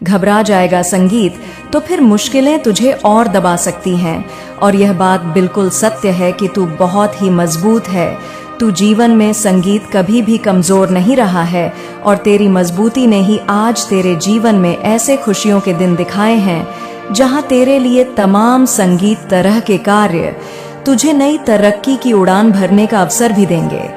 घबरा जाएगा संगीत तो फिर मुश्किलें तुझे और दबा सकती हैं। और यह बात बिल्कुल सत्य है कि तू बहुत ही मजबूत है। तू जीवन में संगीत कभी भी कमजोर नहीं रहा है और तेरी मजबूती ने ही आज तेरे जीवन में ऐसे खुशियों के दिन दिखाए हैं जहां तेरे लिए तमाम संगीत तरह के कार्य तुझे नई तरक्की की उड़ान भरने का अवसर भी देंगे।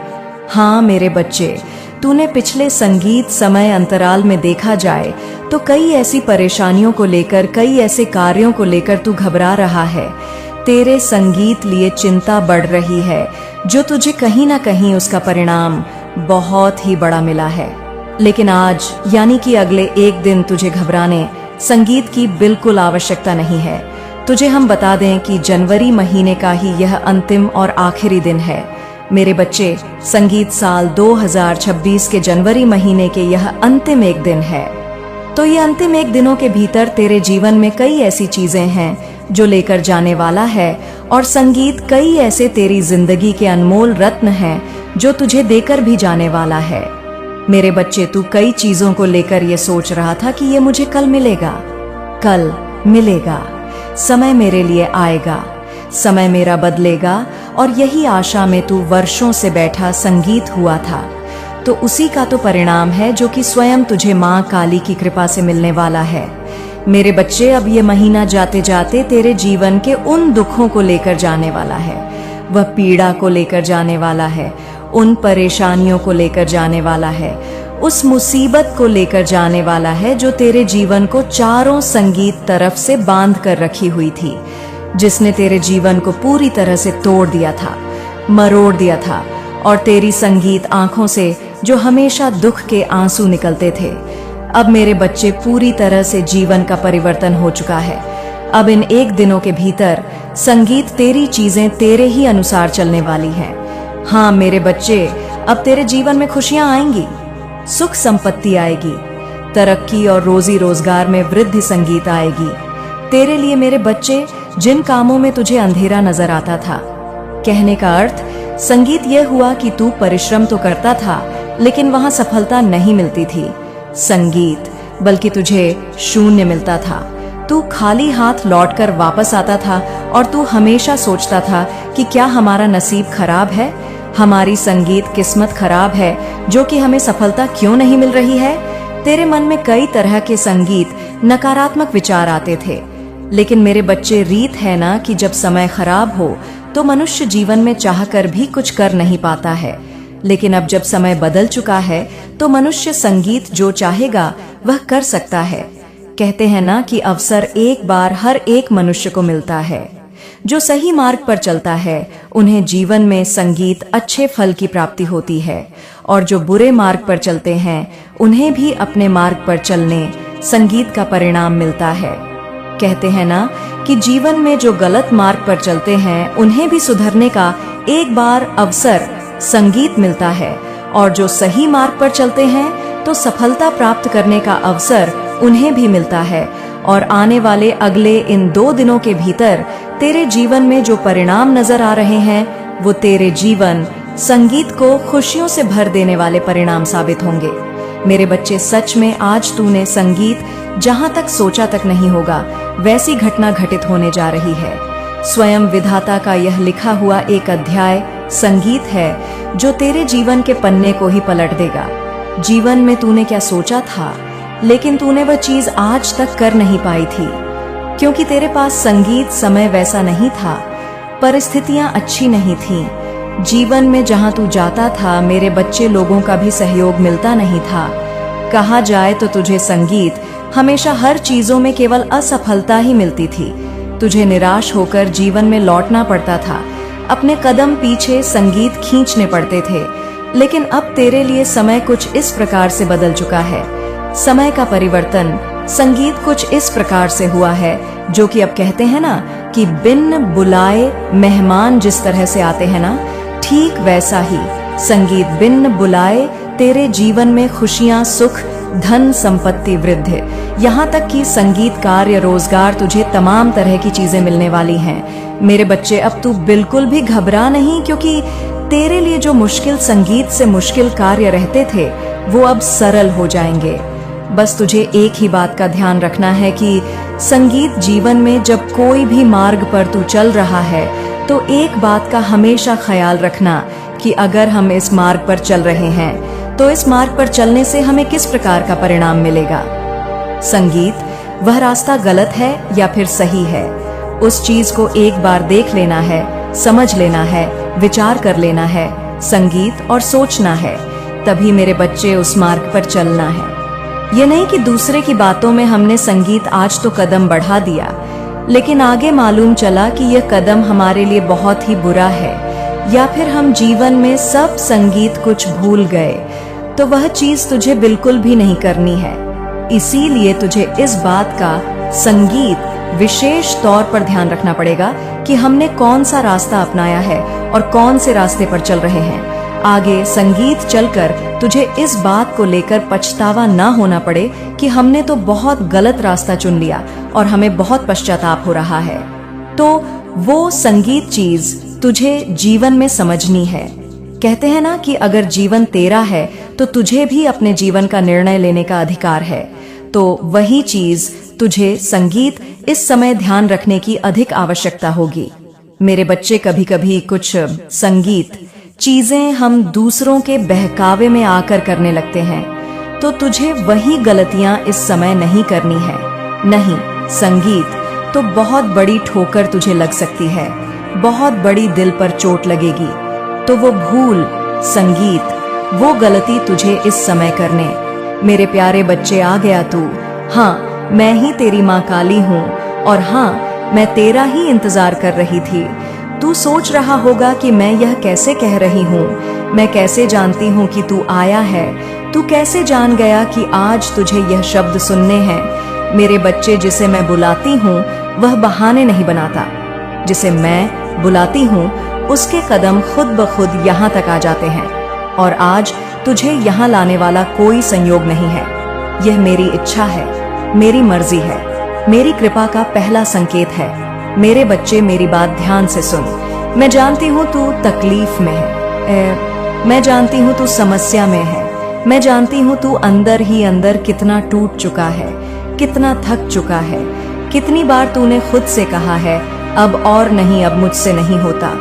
हाँ मेरे बच्चे, तूने पिछले संगीत समय अंतराल में देखा जाए तो कई ऐसी परेशानियों को लेकर, कई ऐसे कार्यों को लेकर तू घबरा रहा है। तेरे संगीत लिए चिंता बढ़ रही है जो तुझे कहीं ना कहीं उसका परिणाम बहुत ही बड़ा मिला है। लेकिन आज यानी कि अगले एक दिन तुझे घबराने संगीत की बिल्कुल आवश्यकता नहीं है। तुझे हम बता दें कि जनवरी महीने का ही यह अंतिम और आखिरी दिन है। मेरे बच्चे, संगीत साल 2026 के जनवरी महीने के यह अंतिम एक दिन है। तो ये अंतिम एक दिनों के भीतर तेरे जीवन में कई ऐसी चीजें हैं जो लेकर जाने वाला है और संगीत कई ऐसे तेरी जिंदगी के अनमोल रत्न हैं जो तुझे देकर भी जाने वाला है। मेरे बच्चे, तू कई चीजों को लेकर ये सोच रहा था कि ये मुझे कल मिलेगा, कल मिलेगा, समय मेरे लिए आएगा, समय मेरा बदलेगा, और यही आशा में तू वर्षों से बैठा संगीत हुआ था। तो उसी का तो परिणाम है जो कि स्वयं तुझे माँ काली की कृपा से मिलने वाला है। मेरे बच्चे, अब ये महीना जाते जाते तेरे जीवन के उन दुखों को लेकर जाने वाला है, वह पीड़ा को लेकर जाने वाला है, उन परेशानियों को लेकर जाने वाला है, उस मुसीबत को लेकर जाने वाला है जो तेरे जीवन को चारों संगीत तरफ से बांध कर रखी हुई थी, जिसने तेरे जीवन को पूरी तरह से तोड़ दिया था, मरोड़ दिया था, और तेरी संगीत आंखों से जो हमेशा दुख के आंसू निकलते थे, अब मेरे बच्चे पूरी तरह से जीवन का परिवर्तन हो चुका है। अब इन एक दिनों के भीतर संगीत तेरी चीजें तेरे ही अनुसार चलने वाली हैं। हाँ मेरे बच्चे, अब तेरे जीवन में खुशियां आएंगी, सुख संपत्ति आएगी, तरक्की और रोजी रोजगार में वृद्धि संगीत आएगी। तेरे लिए मेरे बच्चे, जिन कामों में तुझे अंधेरा नजर आता था, कहने का अर्थ संगीत यह हुआ कि तू परिश्रम तो करता था लेकिन वहां सफलता नहीं मिलती थी संगीत, बल्कि तुझे शून्य मिलता था। तू खाली हाथ लौटकर वापस आता था और तू हमेशा सोचता था कि क्या हमारा नसीब खराब है, हमारी संगीत किस्मत खराब है जो कि हमें सफलता क्यों नहीं मिल रही है। तेरे मन में कई तरह के संगीत नकारात्मक विचार आते थे। लेकिन मेरे बच्चे, रीत है ना कि जब समय खराब हो तो मनुष्य जीवन में चाहकर भी कुछ कर नहीं पाता है, लेकिन अब जब समय बदल चुका है तो मनुष्य संगीत जो चाहेगा वह कर सकता है। कहते हैं ना कि अवसर एक बार हर एक मनुष्य को मिलता है। जो सही मार्ग पर चलता है उन्हें जीवन में संगीत अच्छे फल की प्राप्ति होती है, और जो बुरे मार्ग पर चलते हैं उन्हें भी अपने मार्ग पर चलने संगीत का परिणाम मिलता है। कहते हैं ना कि जीवन में जो गलत मार्ग पर चलते हैं उन्हें भी सुधरने का एक बार अवसर संगीत मिलता है, और जो सही मार्ग पर चलते हैं तो सफलता प्राप्त करने का अवसर उन्हें भी मिलता है। और आने वाले अगले इन 2 दिनों के भीतर तेरे जीवन में जो परिणाम नजर आ रहे हैं वो तेरे जीवन संगीत को खुशियों से भर देने वाले परिणाम साबित होंगे। मेरे बच्चे, सच में आज तूने संगीत जहां तक सोचा तक नहीं होगा वैसी घटना घटित होने जा रही है। स्वयं विधाता का यह लिखा हुआ एक अध्याय संगीत है जो तेरे जीवन के पन्ने को ही पलट देगा। जीवन में तूने क्या सोचा था लेकिन तूने वह चीज आज तक कर नहीं पाई थी, क्योंकि तेरे पास संगीत समय वैसा नहीं था, परिस्थितियां अच्छी नहीं थीं। जीवन में जहां तू जाता था मेरे बच्चे, लोगों का भी सहयोग मिलता नहीं था। कहा जाए तो तुझे संगीत हमेशा हर चीजों में केवल असफलता ही मिलती थी। तुझे निराश होकर जीवन में लौटना पड़ता था, अपने कदम पीछे संगीत खींचने पड़ते थे। लेकिन अब तेरे लिए समय कुछ इस प्रकार से बदल चुका है। समय का परिवर्तन संगीत कुछ इस प्रकार से हुआ है जो कि अब कहते हैं ना कि बिन बुलाए मेहमान जिस तरह से आते हैं ना, ठीक वैसा ही संगीत बिन बुलाए तेरे जीवन में खुशियां, सुख, धन, संपत्ति, वृद्धि, यहाँ तक कि संगीत, कार्य, रोजगार, तुझे तमाम तरह की चीजें मिलने वाली हैं। मेरे बच्चे, अब तू बिल्कुल भी घबरा नहीं, क्योंकि तेरे लिए जो मुश्किल संगीत से मुश्किल कार्य रहते थे वो अब सरल हो जाएंगे। बस तुझे एक ही बात का ध्यान रखना है कि संगीत जीवन में जब कोई भी मार्ग पर तू चल रहा है तो एक बात का हमेशा ख्याल रखना कि अगर हम इस मार्ग पर चल रहे हैं तो इस मार्ग पर चलने से हमें किस प्रकार का परिणाम मिलेगा। संगीत वह रास्ता गलत है या फिर सही है, उस चीज को एक बार देख लेना है, समझ लेना है, विचार कर लेना है, संगीत और सोचना है, तभी मेरे बच्चे उस मार्ग पर चलना है। ये नहीं कि दूसरे की बातों में हमने संगीत आज तो कदम बढ़ा दिया लेकिन आगे मालूम चला कि यह कदम हमारे लिए बहुत ही बुरा है, या फिर हम जीवन में सब संगीत कुछ भूल गए, तो वह चीज तुझे बिल्कुल भी नहीं करनी है। इसीलिए तुझे इस बात का संगीत विशेष तौर पर ध्यान रखना पड़ेगा कि हमने कौन सा रास्ता अपनाया है और कौन से रास्ते पर चल रहे हैं। आगे संगीत चलकर तुझे इस बात को लेकर पछतावा न होना पड़े कि हमने तो बहुत गलत रास्ता चुन लिया और हमें बहुत पश्चाताप हो रहा है। तो वो संगीत चीज तुझे जीवन में समझनी है। कहते हैं ना कि अगर जीवन तेरा है तो तुझे भी अपने जीवन का निर्णय लेने का अधिकार है। तो वही चीज तुझे संगीत इस समय ध्यान रखने की अधिक आवश्यकता होगी। मेरे बच्चे कभी कभी कुछ संगीत चीजें हम दूसरों के बहकावे में आकर करने लगते हैं, तो तुझे वही गलतियां इस समय नहीं करनी है। नहीं, संगीत तो बहुत बड़ी ठोकर तुझे लग सकती है, बहुत बड़ी दिल पर चोट लगेगी, तो वो भूल संगीत वो गलती तुझे इस समय करने। मेरे प्यारे बच्चे, आ गया तू। हाँ, मैं ही तेरी माँ काली हूँ और हाँ, मैं तेरा ही इंतजार कर रही थी। तू सोच रहा होगा कि मैं यह कैसे कह रही हूँ, मैं कैसे जानती हूँ कि तू आया है, तू कैसे जान गया कि आज तुझे यह शब्द सुनने हैं। मेरे बच्चे, जिसे मैं बुलाती हूँ वह बहाने नहीं बनाता, जिसे मैं बुलाती हूँ उसके कदम खुद ब खुद यहाँ तक आ जाते हैं। और आज तुझे यहाँ लाने वाला कोई संयोग नहीं है, यह मेरी इच्छा है, मेरी मर्जी है, मेरी कृपा का पहला संकेत है। मेरे बच्चे, मेरी बात ध्यान से सुन। मैं जानती हूँ तू तकलीफ में है, मैं जानती हूँ तू समस्या में है, मैं जानती हूँ तू अंदर ही अंदर कितना टूट चुका है, कितना थक चुका है। कितनी बार तूने खुद से कहा है अब और नहीं, अब मुझसे नहीं होता।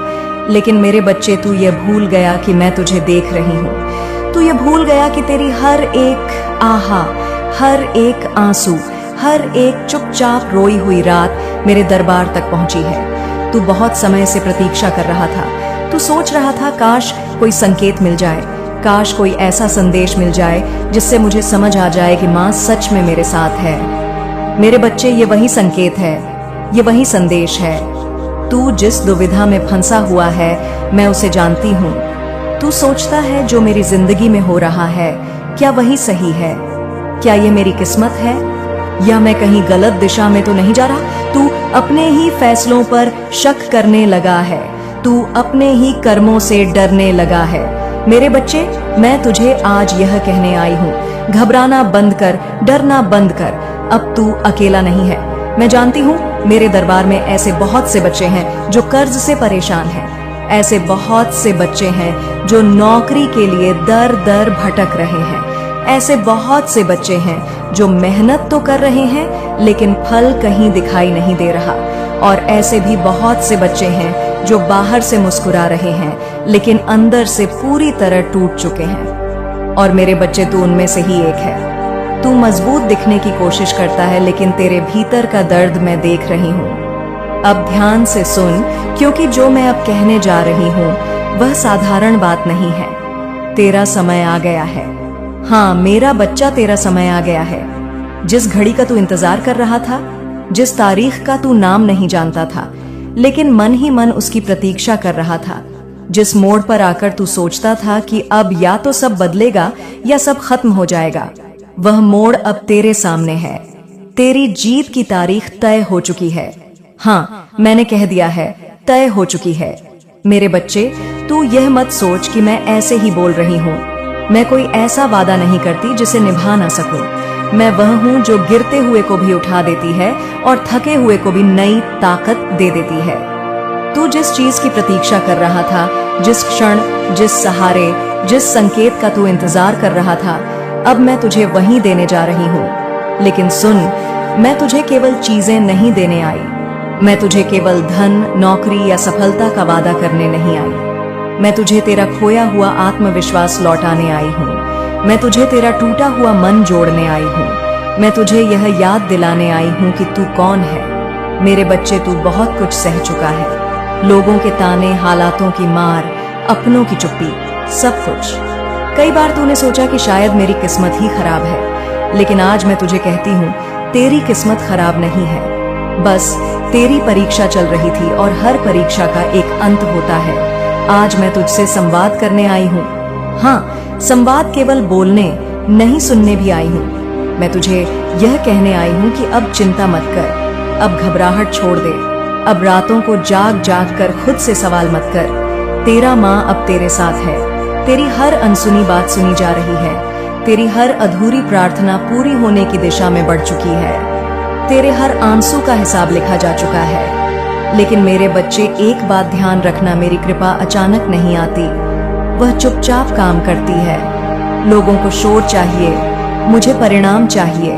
लेकिन मेरे बच्चे, तू ये भूल गया कि मैं तुझे देख रही हूँ। तू ये भूल गया कि तेरी हर एक आहा, हर एक आंसू, हर एक चुपचाप रोई हुई रात मेरे दरबार तक पहुंची है। तू बहुत समय से प्रतीक्षा कर रहा था। तू सोच रहा था काश कोई संकेत मिल जाए, काश कोई ऐसा संदेश मिल जाए जिससे मुझे समझ आ जाए कि माँ सच में मेरे साथ है। मेरे बच्चे, ये वही संकेत है, ये वही संदेश है। तू जिस दुविधा में फंसा हुआ है मैं उसे जानती हूँ। तू सोचता है जो मेरी जिंदगी में हो रहा है क्या वही सही है, क्या ये मेरी किस्मत है, या मैं कहीं गलत दिशा में तो नहीं जा रहा। तू अपने ही फैसलों पर शक करने लगा है, तू अपने ही कर्मों से डरने लगा है। मेरे बच्चे, मैं तुझे आज यह कहने आई हूँ, घबराना बंद कर, डरना बंद कर। अब तू अकेला नहीं है। मैं जानती हूँ मेरे दरबार में ऐसे बहुत से बच्चे हैं जो कर्ज से परेशान हैं, ऐसे बहुत से बच्चे हैं जो नौकरी के लिए दर दर भटक रहे हैं, ऐसे बहुत से बच्चे हैं जो मेहनत तो कर रहे हैं लेकिन फल कहीं दिखाई नहीं दे रहा, और ऐसे भी बहुत से बच्चे हैं जो बाहर से मुस्कुरा रहे हैं लेकिन अंदर से पूरी तरह टूट चुके हैं। और मेरे बच्चे, तू उनमें से ही एक है। तू मजबूत दिखने की कोशिश करता है लेकिन तेरे भीतर का दर्द मैं देख रही हूँ। अब ध्यान से सुन, क्योंकि जो मैं अब कहने जा रही हूँ वह साधारण बात नहीं है। तेरा समय आ गया है। हाँ मेरा बच्चा, तेरा समय आ गया है। जिस घड़ी का तू इंतजार कर रहा था, जिस तारीख का तू नाम नहीं जानता था लेकिन मन ही मन उसकी प्रतीक्षा कर रहा था, जिस मोड़ पर आकर तू सोचता था कि अब या तो सब बदलेगा या सब खत्म हो जाएगा, वह मोड़ अब तेरे सामने है। तेरी जीत की तारीख तय हो चुकी है। हाँ, मैंने कह दिया है, तय हो चुकी है। मेरे बच्चे, तू यह मत सोच कि मैं ऐसे ही बोल रही हूँ। मैं कोई ऐसा वादा नहीं करती जिसे निभा ना सकूं। मैं वह हूँ जो गिरते हुए को भी उठा देती है और थके हुए को भी नई ताकत दे देती है। तू जिस चीज की प्रतीक्षा कर रहा था, जिस क्षण, जिस सहारे, जिस संकेत का तू इंतजार कर रहा था, अब मैं तुझे वही देने जा रही हूँ। लेकिन सुन, मैं तुझे केवल चीजें नहीं देने आई। मैं तुझे केवल धन, नौकरी या सफलता का वादा करने नहीं आई। मैं तुझे तेरा खोया हुआ आत्मविश्वास लौटाने आई हूँ। मैं तुझे तेरा टूटा हुआ मन जोड़ने आई हूँ। मैं तुझे यह याद दिलाने आई हूँ कि तू कौन है। मेरे बच्चे, तू बहुत कुछ सह चुका है। लोगों के ताने, हालातों की मार, अपनों की चुप्पी, सब कुछ। कई बार तूने सोचा कि शायद मेरी किस्मत ही खराब है, लेकिन आज मैं तुझे कहती हूँ, तेरी किस्मत खराब नहीं है। बस तेरी परीक्षा चल रही थी और हर परीक्षा का एक अंत होता है। आज मैं तुझसे संवाद करने आई हूँ। हाँ, संवाद केवल बोलने नहीं, सुनने भी आई हूँ। मैं तुझे यह कहने आई हूँ कि अब चिंता मत कर, अब घबराहट छोड़ दे, अब रातों को जाग जाग कर खुद से सवाल मत कर। तेरा माँ अब तेरे साथ है। तेरी हर अनसुनी बात सुनी जा रही है। तेरी हर अधूरी प्रार्थना पूरी होने की दिशा में बढ़ चुकी है। तेरे हर आंसू का हिसाब लिखा जा चुका है। लेकिन मेरे बच्चे, एक बात ध्यान रखना, मेरी कृपा अचानक नहीं आती। वह चुपचाप काम करती है। लोगों को शोर चाहिए, मुझे परिणाम चाहिए।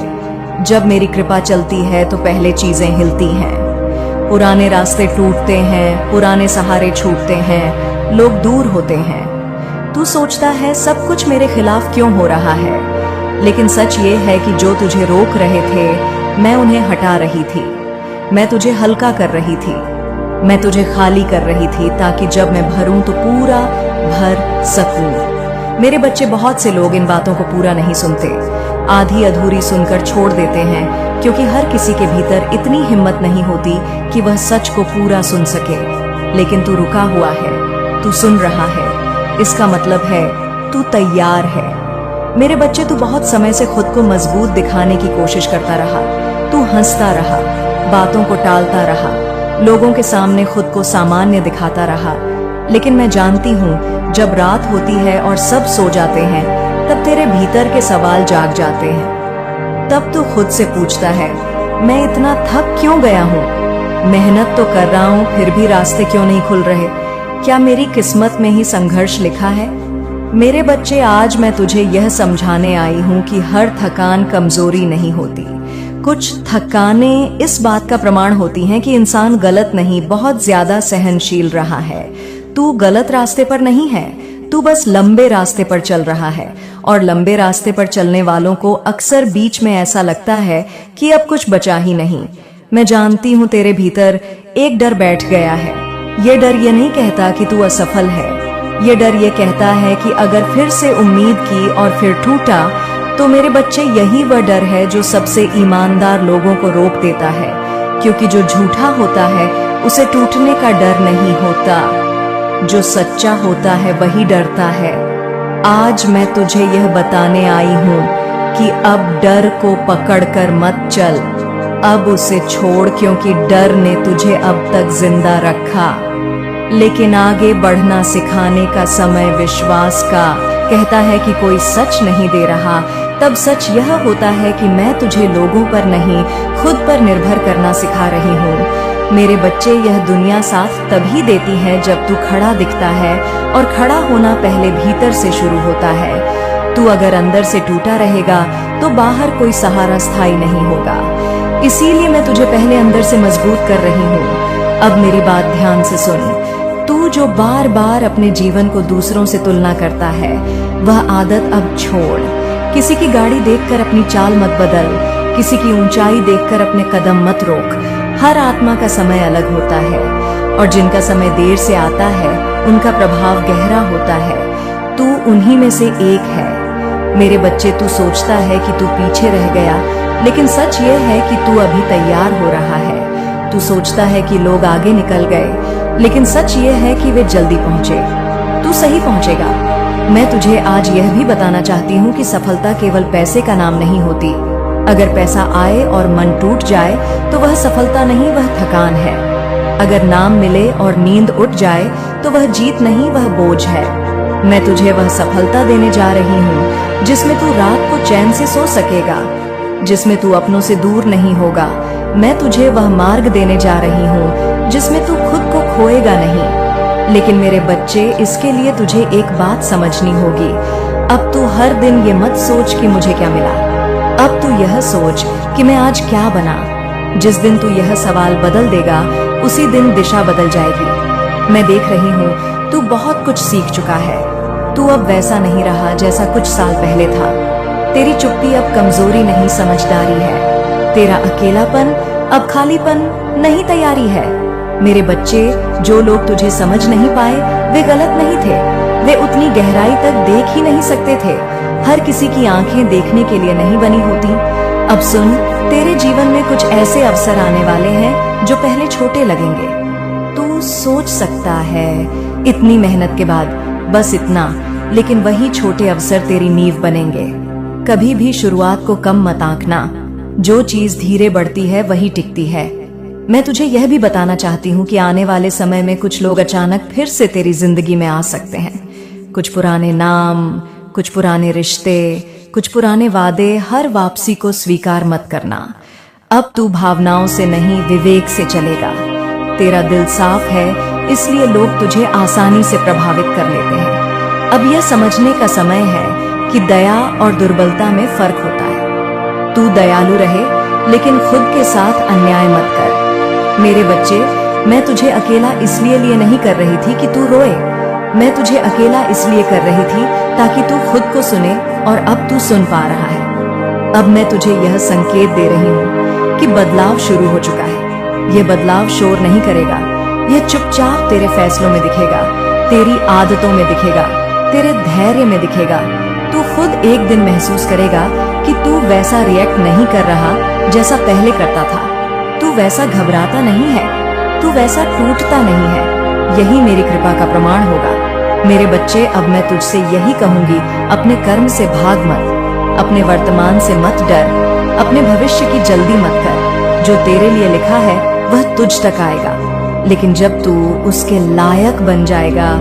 जब मेरी कृपा चलती है तो पहले चीजें हिलती हैं। पुराने रास्ते टूटते हैं, पुराने सहारे छूटते हैं, लोग दूर होते हैं। तू सोचता है सब कुछ मेरे खिलाफ क्यों हो रहा है, लेकिन सच ये है कि जो तुझे रोक रहे थे, मैं उन्हें हटा रही थी। मैं तुझे हल्का कर रही थी। मैं तुझे खाली कर रही थी, ताकि जब मैं भरूं तो पूरा भर सकूं। मेरे बच्चे, बहुत से लोग इन बातों को पूरा नहीं सुनते, आधी अधूरी सुनकर छोड़ देते हैं, क्योंकि हर किसी के भीतर इतनी हिम्मत नहीं होती कि वह सच को पूरा सुन सके। लेकिन तू रुका हुआ है, तू सुन रहा है, इसका मतलब है तू तैयार है। मेरे बच्चे, तू बहुत समय से खुद को मजबूत दिखाने की कोशिश करता रहा। तू हंसता रहा, बातों को टालता रहा, लोगों के सामने खुद को सामान्य दिखाता रहा। लेकिन मैं जानती हूँ, जब रात होती है और सब सो जाते हैं, तब तेरे भीतर के सवाल जाग जाते हैं। तब तू खुद से पूछता है, मैं इतना थक क्यों गया हूँ? मेहनत तो कर रहा हूँ, फिर भी रास्ते क्यों नहीं खुल रहे? क्या मेरी किस्मत में ही संघर्ष लिखा है? मेरे बच्चे, आज मैं तुझे यह समझाने आई हूँ कि हर थकान कमजोरी नहीं होती। कुछ थकानें इस बात का प्रमाण होती हैं कि इंसान गलत नहीं, बहुत ज्यादा सहनशील रहा है। तू गलत रास्ते पर नहीं है, तू बस लंबे रास्ते पर चल रहा है। और लंबे रास्ते पर चलने वालों को अक्सर बीच में ऐसा लगता है कि अब कुछ बचा ही नहीं। मैं जानती हूँ तेरे भीतर एक डर बैठ गया है। ये डर ये नहीं कहता कि तू असफल है, ये डर ये कहता है कि अगर फिर से उम्मीद की और फिर टूटा, तो मेरे बच्चे, यही वह डर है जो सबसे ईमानदार लोगों को रोक देता है। क्योंकि जो झूठा होता है उसे टूटने का डर नहीं होता, जो सच्चा होता है वही डरता है। आज मैं तुझे यह बताने आई हूँ कि अब डर को पकड़कर मत चल, अब उसे छोड़, क्योंकि डर ने तुझे अब तक जिंदा रखा। लेकिन आगे बढ़ना सिखाने का समय विश्वास का। कहता है कि कोई सच नहीं दे रहा, तब सच यह होता है कि मैं तुझे लोगों पर नहीं, खुद पर निर्भर करना सिखा रही हूँ। मेरे बच्चे, यह दुनिया साथ तभी देती है जब तू खड़ा दिखता है, और खड़ा होना पहले भीतर से शुरू होता है। तू अगर अंदर से टूटा रहेगा तो बाहर कोई सहारा स्थायी नहीं होगा। इसीलिए मैं तुझे पहले अंदर से मजबूत कर रही हूँ। अब मेरी बात ध्यान से सुन। तू जो बार बार अपने जीवन को दूसरों से तुलना करता है, वह आदत अब छोड़। किसी की गाड़ी देखकर अपनी चाल मत बदल, किसी की ऊंचाई देखकर अपने कदम मत रोक। हर आत्मा का समय अलग होता है, और जिनका समय देर से आता है उनका प्रभाव गहरा होता है। तू उन्हीं में से एक है। मेरे बच्चे, तू सोचता है कि तू पीछे रह गया, लेकिन सच ये है कि तू अभी तैयार हो रहा है। तू सोचता है कि लोग आगे निकल गए, लेकिन सच ये है कि वे जल्दी पहुंचे। तू सही पहुंचेगा। मैं तुझे आज यह भी बताना चाहती हूँ कि सफलता केवल पैसे का नाम नहीं होती। अगर पैसा आए और मन टूट जाए तो वह सफलता नहीं, वह थकान है। अगर नाम मिले और नींद उठ जाए तो वह जीत नहीं, वह बोझ है। मैं तुझे वह सफलता देने जा रही हूँ जिसमें तू रात को चैन से सो सकेगा, जिसमें तू अपनों से दूर नहीं होगा। मैं तुझे वह मार्ग देने जा रही हूँ जिसमें तू खुद को खोएगा नहीं, लेकिन मेरे बच्चे, इसके लिए तुझे एक बात समझनी होगी। अब तू हर दिन ये मत सोच कि मुझे क्या मिला, अब तू यह सोच कि मैं आज क्या बना। जिस दिन तू यह सवाल बदल देगा, उसी दिन दिशा बदल जाएगी। मैं देख रही हूँ तू बहुत कुछ सीख चुका है। तू अब वैसा नहीं रहा जैसा कुछ साल पहले था। तेरी चुप्पी अब कमजोरी नहीं, समझदारी है। तेरा अकेलापन अब खालीपन नहीं, तैयारी है। मेरे बच्चे, जो लोग तुझे समझ नहीं पाए वे गलत नहीं थे, वे उतनी गहराई तक देख ही नहीं सकते थे। हर किसी की आंखें देखने के लिए नहीं बनी होती। अब सुन, तेरे जीवन में कुछ ऐसे अवसर आने वाले हैं जो पहले छोटे लगेंगे। तू सोच सकता है इतनी मेहनत के बाद बस इतना, लेकिन वही छोटे अवसर तेरी नींव बनेंगे। कभी भी शुरुआत को कम मत आंकना। जो चीज धीरे बढ़ती है वही टिकती है। मैं तुझे यह भी बताना चाहती हूँ कि आने वाले समय में कुछ लोग अचानक फिर से तेरी जिंदगी में आ सकते हैं। कुछ पुराने नाम, कुछ पुराने रिश्ते, कुछ पुराने वादे, हर वापसी को स्वीकार मत करना। अब तू भावनाओं से नहीं, विवेक से चलेगा। तेरा दिल साफ है, इसलिए लोग तुझे आसानी से प्रभावित कर लेते हैं। अब यह समझने का समय है कि दया और दुर्बलता में फर्क होता है। तू दयालु रहे, लेकिन खुद के साथ अन्याय मत कर। मेरे बच्चे, मैं तुझे अकेला इसलिए लिए नहीं कर रही थी कि तू रोए। मैं तुझे अकेला इसलिए कर रही थी ताकि तू खुद को सुने, और अब तू सुन पा रहा है। अब मैं तुझे यह संकेत दे रही हूँ कि बदलाव शुरू हो चुका है। यह बदलाव शोर नहीं करेगा, यह चुपचाप तेरे फैसलों में दिखेगा, तेरी आदतों में दिखेगा, तेरे धैर्य में दिखेगा। तू खुद एक दिन महसूस करेगा कि तू वैसा रिएक्ट नहीं कर रहा जैसा पहले करता था। तू वैसा घबराता नहीं है, तू वैसा टूटता नहीं है। यही मेरी कृपा का प्रमाण होगा। मेरे बच्चे, अब मैं तुझसे यही कहूंगी, अपने कर्म से भाग मत, अपने वर्तमान से मत डर, अपने भविष्य की जल्दी मत कर। जो तेरे लिए लिखा है वह तुझ तक आएगा, लेकिन जब तू उसके लायक बन जाएगा।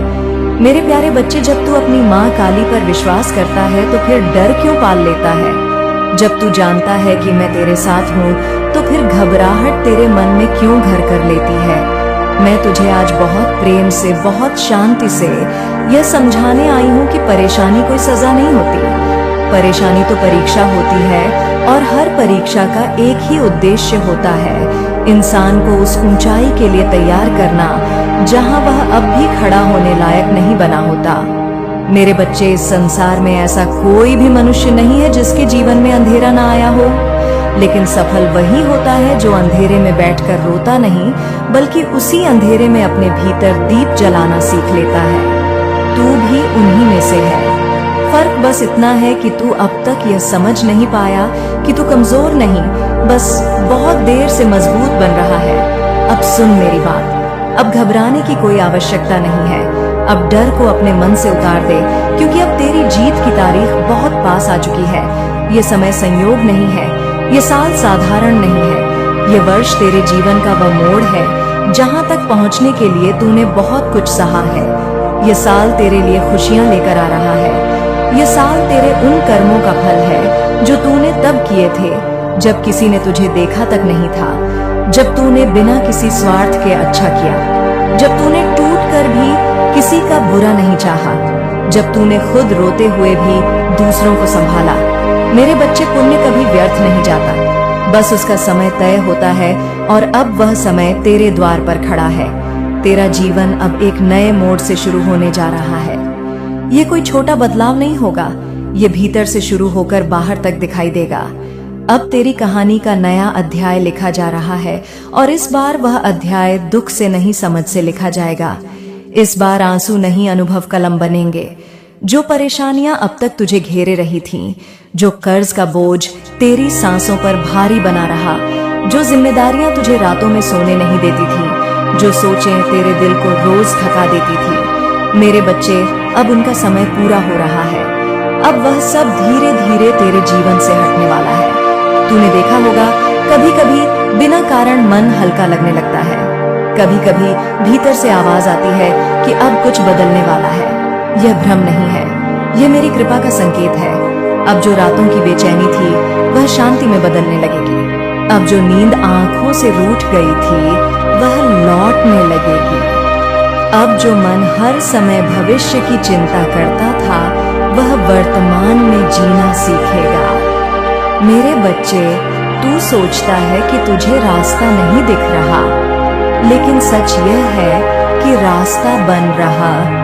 मेरे प्यारे बच्चे, जब तू अपनी माँ काली पर विश्वास करता है तो फिर डर क्यों पाल लेता है? जब तू जानता है कि मैं तेरे साथ हूँ, तो फिर घबराहट तेरे मन में क्यों घर कर लेती है? मैं तुझे आज बहुत प्रेम से, बहुत शांति से यह समझाने आई हूँ कि परेशानी कोई सजा नहीं होती। परेशानी तो परीक्षा होती है, और हर परीक्षा का एक ही उद्देश्य होता है, इंसान को उस ऊंचाई के लिए तैयार करना जहां वह अब भी खड़ा होने लायक नहीं बना होता। मेरे बच्चे, इस संसार में ऐसा कोई भी मनुष्य नहीं है जिसके जीवन में अंधेरा ना आया हो, लेकिन सफल वही होता है जो अंधेरे में बैठकर रोता नहीं, बल्कि उसी अंधेरे में अपने भीतर दीप जलाना सीख लेता है। तू भी उन्हीं में से है। फर्क बस इतना है कि तू अब तक यह समझ नहीं पाया कि तू कमजोर नहीं, बस बहुत देर से मजबूत बन रहा है। अब सुन मेरी बात, अब घबराने की कोई आवश्यकता नहीं है। अब डर को अपने मन से उतार दे, क्योंकि अब तेरी जीत की तारीख बहुत पास आ चुकी है। ये समय संयोग नहीं है, ये साल साधारण नहीं है। ये वर्ष तेरे जीवन का वह मोड़ है जहां तक पहुंचने के लिए तूने बहुत कुछ सहा है। ये साल तेरे लिए खुशियां लेकर आ रहा है। ये साल तेरे उन कर्मों का फल है जो तूने तब किए थे जब किसी ने तुझे देखा तक नहीं था, जब तूने बिना किसी स्वार्थ के अच्छा किया, जब तूने टूट कर भी किसी का बुरा नहीं चाहा, जब तूने खुद रोते हुए भी दूसरों को संभाला। मेरे बच्चे, पुण्य कभी व्यर्थ नहीं जाता, बस उसका समय तय होता है, और अब वह समय तेरे द्वार पर खड़ा है। तेरा जीवन अब एक नए मोड़ से शुरू होने जा रहा है। ये कोई छोटा बदलाव नहीं होगा, ये भीतर से शुरू होकर बाहर तक दिखाई देगा। अब तेरी कहानी का नया अध्याय लिखा जा रहा है, और इस बार वह अध्याय दुख से नहीं, समझ से लिखा जाएगा। इस बार आंसू नहीं, अनुभव कलम बनेंगे। जो परेशानियां अब तक तुझे घेरे रही थीं, जो कर्ज का बोझ तेरी सांसों पर भारी बना रहा, जो जिम्मेदारियां तुझे रातों में सोने नहीं देती थी, जो सोचें तेरे दिल को रोज थका देती थी, मेरे बच्चे, अब उनका समय पूरा हो रहा है। अब वह सब धीरे धीरे तेरे जीवन से हटने वाला है। तूने देखा होगा, कभी कभी बिना कारण मन हल्का लगने लगता है, कभी कभी भीतर से आवाज आती है कि अब कुछ बदलने वाला है। यह भ्रम नहीं है, यह मेरी कृपा का संकेत है। अब जो रातों की बेचैनी थी वह शांति में बदलने लगेगी। अब जो नींद आंखों से रूठ गई थी वह लौटने लगेगी। अब जो मन हर समय भविष्य की चिंता करता था, वह वर्तमान में जीना सीखेगा। मेरे बच्चे, तू सोचता है कि तुझे रास्ता नहीं दिख रहा, लेकिन सच यह है कि रास्ता बन रहा